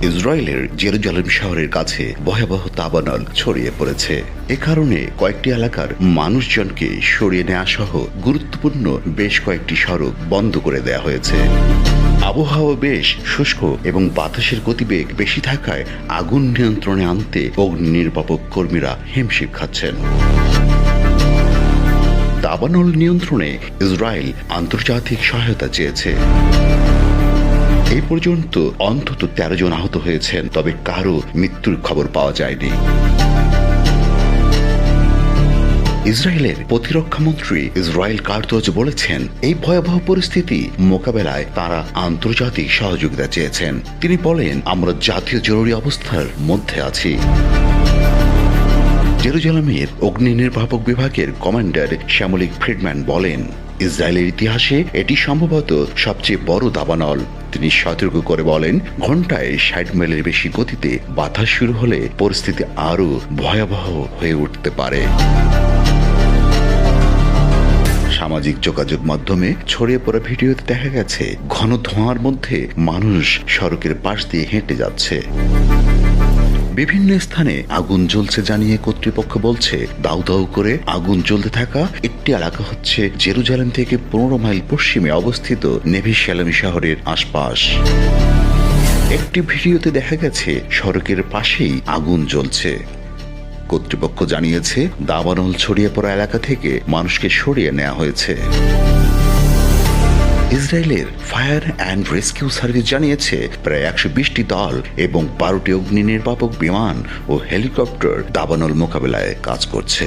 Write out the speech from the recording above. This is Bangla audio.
ইসরায়েলের জেরুজালেম শহরের কাছে ভয়াবহ দাবানল ছড়িয়ে পড়েছে। এ কারণে কয়েকটি এলাকার মানুষজনকে সরিয়ে নেওয়া সহ গুরুত্বপূর্ণ বেশ কয়েকটি সড়ক বন্ধ করে দেওয়া হয়েছে। আবহাওয়া বেশ শুষ্ক এবং বাতাসের গতিবেগ বেশি থাকায় আগুন নিয়ন্ত্রণে আনতে অগ্নি নির্বাপক কর্মীরা হিমশিম খাচ্ছেন। দাবানল নিয়ন্ত্রণে ইসরায়েল আন্তর্জাতিক সহায়তা চেয়েছে। এই পর্যন্ত অন্তত ১৩ জন আহত হয়েছেন, তবে কারো মৃত্যুর খবর পাওয়া যায়নি। ইসরায়েলের প্রতিরক্ষা মন্ত্রী ইসরায়েল কার্তজ বলেছেন, এই ভয়াবহ পরিস্থিতি মোকাবেলায় তারা আন্তর্জাতিক সহযোগিতা চেয়েছেন। তিনি বলেন, আমরা জাতীয় জরুরি অবস্থার মধ্যে আছি। জেরুজালেমের অগ্নি নির্বাপক বিভাগের কমান্ডার শ্যামলিক ফ্রিডম্যান বলেন, ইসরায়েলের ইতিহাসে এটি সম্ভবত সবচেয়ে বড় দাবানল। তিনি সতর্ক করে বলেন, ঘন্টায় ৬০ মাইলের বেশি গতিতে বাতাস শুরু হলে পরিস্থিতি আরও ভয়াবহ হয়ে উঠতে পারে। সামাজিক যোগাযোগ মাধ্যমে ছড়িয়ে পড়া ভিডিওতে দেখা গেছে ঘন ধোঁয়ার মধ্যে মানুষ সড়কের পাশ দিয়ে হেঁটে যাচ্ছে। বিভিন্ন স্থানে আগুন জ্বলছে জানিয়ে কর্তৃপক্ষ বলছে, দাউ দাউ করে আগুন জ্বলতে থাকা একটি এলাকা হচ্ছে জেরুজালেম থেকে ১৫ মাইল পশ্চিমে অবস্থিত নেভি শ্যালামি শহরের আশপাশ। একটি ভিডিওতে দেখা গেছে সড়কের পাশেই আগুন জ্বলছে। কর্তৃপক্ষ জানিয়েছে, দাবানল ছড়িয়ে পড়া এলাকা থেকে মানুষকে সরিয়ে নেওয়া হয়েছে। ইসরায়েলের ফায়ার অ্যান্ড রেস্কিউ সার্ভিস জানিয়েছে, প্রায় ১২০টি দল এবং ১২টি অগ্নি নির্বাপক বিমান ও হেলিকপ্টার দাবানল মোকাবেলায় কাজ করছে।